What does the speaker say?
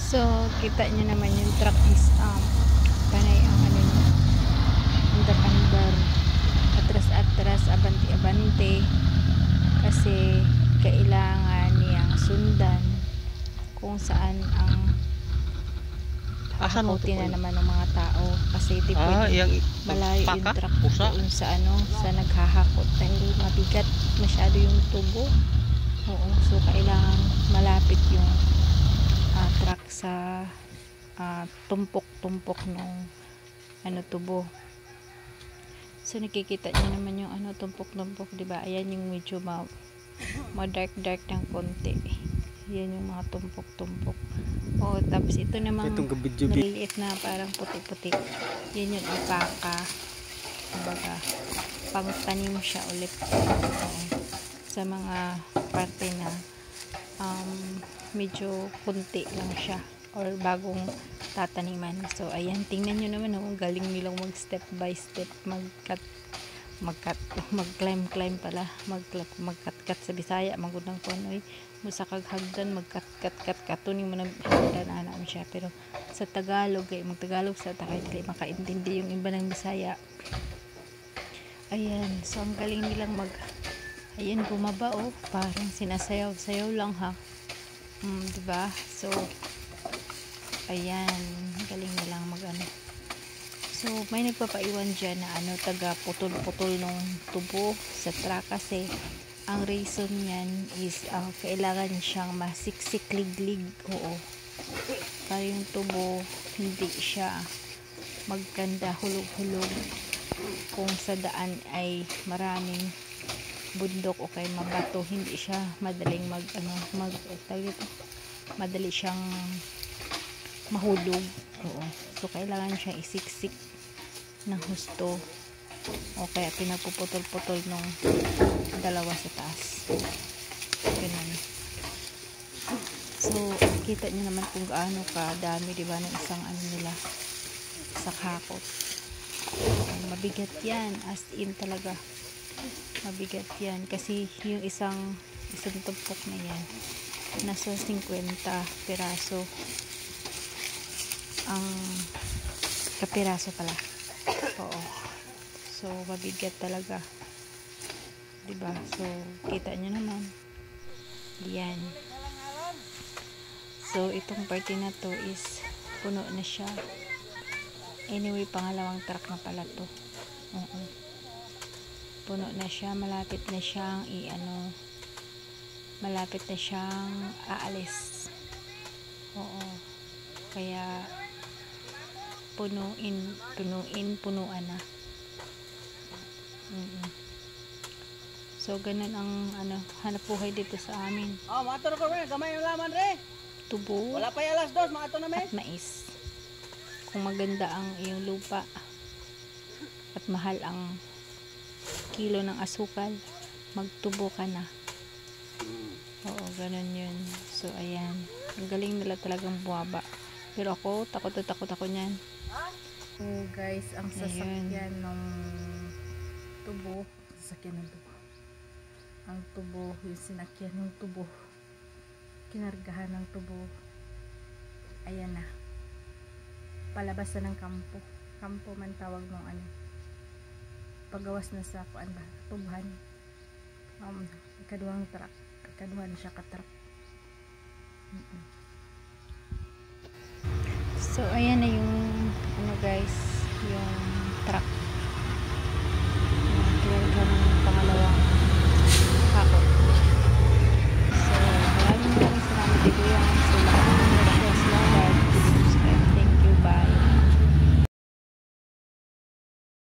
So, kita nyo naman yung truck is panay ang ano niya, andar-andar, atras-atras, abanti-abante, kasi kailangan niyang sundan kung saan ang hahakutin na naman ng mga tao, kasi di pwede malayo yung truck doon sa ano, sa naghahakot dahil mabigat masyado yung tubo. Oo, so kailangan malapit yung truck sa tumpok-tumpok ng ano, tubo. So nakikita niyo naman yung ano, tumpok-tumpok, di ba? Ayan yung medyo ma-dark ng konti. Yan yung mga tumpok-tumpok. Oh, tapos ito namang maliliit na parang puti-puti. Yan yung ipaka. Kumbaga, pangtanim siya ulit. Sa mga parte na medyo kunti lang siya or bagong tataniman. So ayan, tingnan nyo naman kung galing nilang mag step by step, mag-climb pala, magkat-kat sa Bisaya, magudang kunoy mo sa kaghagdan, magkat-kat katunin mo ng hagdan ana siya. Pero sa Tagalog, mag-Tagalog sa takay kay makaintindi yung iba ng Bisaya. Ayan, so ang galing nilang ayan, bumaba oh, parang sinasayaw-sayaw lang ha. Diba? So ayan, galing nilang mag-ano. So may nagpapaiwan dyan na ano, taga putol-putol ng tubo sa truck, kasi ang reason niyan is kailangan siyang masiksik-liglig. Oo, para yung tubo hindi siya magkanda hulog-hulog kung sa daan ay maraming bundok o kay mabato, hindi siya madaling madali siyang mahulog. Oo, so kailangan siyang isiksik ng husto o kaya pinapuputol-putol nung dalawa sa taas. Ganun. So kita niyo naman kung gaano kadami, diba, ng isang ano nila, sa hakot. Mabigat yan, as in talaga mabigat yan, kasi yung isang tumpok na yan nasa 50 piraso ang kapiraso pala. Oo, so mabigat talaga, diba? So kita nyo naman yan. So itong party na to is puno na siya. Anyway, pangalawang truck na pala to. Puno na siya, malapit na siyang malapit na siyang aalis. Oo, kaya punuan na. So ganun ang ano, hanap buhay dito sa amin. Maato na ko rin, gamay yung laman rin. Tubo. Wala pa yung alas 2, maato na at mais. Kung maganda ang iyong lupa at mahal ang kilo ng asukal, magtubo ka na. Oo, ganun yun. So ayan, ang galing nila talagang buwaba. Pero ako, takot ako niyan. So guys, ang sasakyan ng tubo, ang tubo, yung sinakyan ng tubo, kinargahan ng tubo, ayan na, palabas na ng kampo man tawag ng ano, pagawas na sa kuan ba, tubuhan. Ikaduhang truck, ikaduhan siya ka-truck. So ayan na yung ano guys,